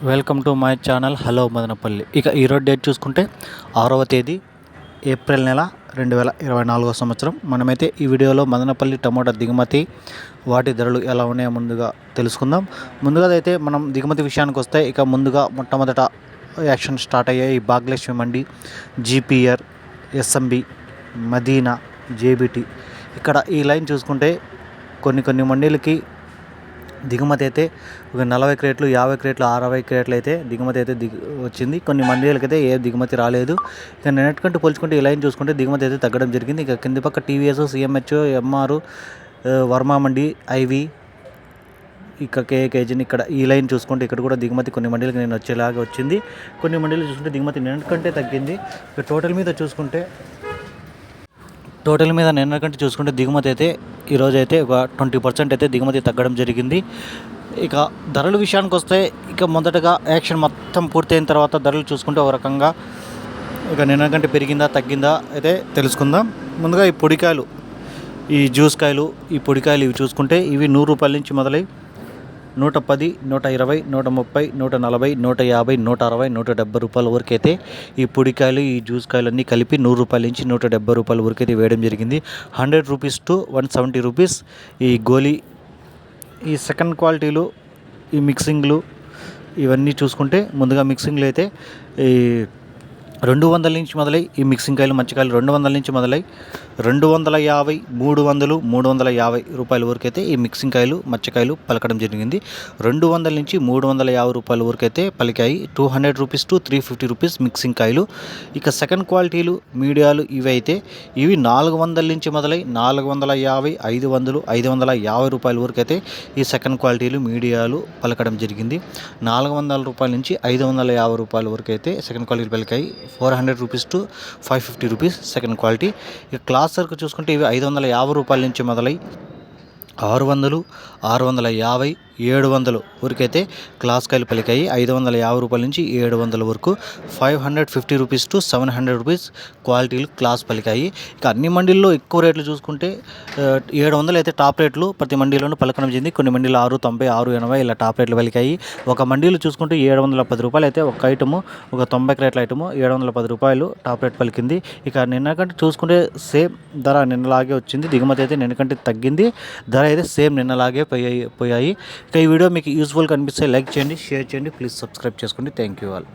Welcome to my channel hello Madanapalle. ఇక ఈరోజు date చూసుకుంటే 6వ తేదీ ఏప్రిల్ నెల 2024 సంవత్సరం. మనమైతే ఈ వీడియోలో మదనపల్లి టమోటా దిగుమతి వాటి ధరలు ఎలా ఉన్నాయో ముందుగా తెలుసుకుందాం. ముందుగా అయితే మనం దిగుమతి విషయానికి వస్తే ఇక ముందుగా మొట్టమొదట యాక్షన్ స్టార్ట్ అయ్యాయి భాగ్యలక్ష్మి మండి, జీపీఆర్, ఎస్ఎంబి, మదీనా, జేబిటి. ఇక్కడ ఈ లైన్ చూసుకుంటే కొన్ని మండీలకి దిగుమతి అయితే ఒక 40 క్రేట్లు, 50 క్రేట్లు, 60 క్రేట్లు అయితే దిగుమతి అయితే వచ్చింది. కొన్ని మండీలకైతే ఏ దిగుమతి రాలేదు. ఇక నిన్నటికంటే పోల్చుకుంటే ఈ లైన్ చూసుకుంటే దిగుమతి అయితే తగ్గడం జరిగింది. ఇక కింది పక్క టీవీఎస్, సిఎంహెచ్, ఎంఆర్, వర్మ మండి, ఐవి, ఇక కేజీని ఇక్కడ ఈ లైన్ చూసుకుంటే ఇక్కడ కూడా దిగుమతి కొన్ని మండీలకు నేను వచ్చేలాగా వచ్చింది. కొన్ని మండీలు చూసుకుంటే దిగుమతి నిన్నటికంటే తగ్గింది. ఇక టోటల్ మీద నిన్నటికంటే చూసుకుంటే దిగుమతి అయితే ఈరోజు అయితే ఒక 20% అయితే దిగుమతి తగ్గడం జరిగింది. ఇక ధరల విషయానికి వస్తే ఇక మొదటగా యాక్షన్ మొత్తం పూర్తయిన తర్వాత ధరలు చూసుకుంటే ఒక రకంగా ఇక నిన్నకంటే పెరిగిందా తగ్గిందా అయితే తెలుసుకుందాం. ముందుగా ఈ పొడికాయలు, ఈ జ్యూస్ కాయలు, ఈ పొడికాయలు ఇవి చూసుకుంటే ఇవి 100 రూపాయల నుంచి మొదలై 110, 120, 130, 140, 150, 160, 170 రూపాయల వరకు అయితే ఈ పొడికాయలు, ఈ జ్యూస్ కాయలు అన్నీ కలిపి 100 రూపాయల నుంచి 170 రూపాయల వరకు అయితే వేయడం జరిగింది. 100 రూపీస్ టు 170 రూపీస్ ఈ గోలీ. ఈ సెకండ్ క్వాలిటీలు, ఈ మిక్సింగ్లు ఇవన్నీ చూసుకుంటే ముందుగా మిక్సింగ్లు అయితే ఈ 200 నుంచి మొదలై ఈ మిక్సింగ్ కాయలు, మచ్చికాయలు 200 నుంచి మొదలై 250, 300, 350 రూపాయల వరకు అయితే ఈ మిక్సింగ్ కాయలు, మచ్చకాయలు పలకడం జరిగింది. 200 నుంచి 350 రూపాయల వరకు అయితే పలికాయి. 200 రూపీస్ టు 350 రూపీస్ మిక్సింగ్ కాయలు. ఇక సెకండ్ క్వాలిటీలు, మీడియాలు ఇవి అయితే ఇవి 400 నుంచి మొదలై 450, 500, 550 రూపాయల వరకు అయితే ఈ సెకండ్ క్వాలిటీలు, మీడియాలు పలకడం జరిగింది. 400 రూపాయల నుంచి 550 రూపాయల వరకు అయితే సెకండ్ క్వాలిటీ పలికాయి. 400 rupees to 550 rupees second quality. ఇక క్లాస్ సరుకు చూసుకుంటే ఇవి 550 రూపాయల నుంచి మొదలై 600, 650, 700 వరకైతే క్లాస్ కాయలు పలికాయి. 550 రూపాయల నుంచి 700 వరకు. 550 రూపీస్ టు 700 రూపీస్ క్వాలిటీలు క్లాస్ పలికాయి. ఇక అన్ని మండీల్లో ఎక్కువ రేట్లు చూసుకుంటే 700 అయితే టాప్ రేట్లు ప్రతి మండీలోనూ పలకడం జరిగింది. కొన్ని మండీలు 690, 680 ఇలా టాప్ రేట్లు పలికాయి. ఒక మండీలు చూసుకుంటే 710 రూపాయలు అయితే ఒక ఐటము, ఒక 90 క్రేట్ల ఐటము 710 రూపాయలు టాప్ రేట్ పలికింది. ఇక నిన్నకంటే చూసుకుంటే సేమ్ ధర నిన్నలాగే వచ్చింది. దిగుమతి అయితే నిన్నకంటే తగ్గింది. ధర అయితే సేమ్ నిన్నలాగే పోయాయి. ఇక ఈ వీడియో మీకు యూస్ఫుల్గా అనిపిస్తే లైక్ చేయండి, షేర్ చేయండి, ప్లీజ్ సబ్స్క్రైబ్ చేసుకోండి. Thank you all.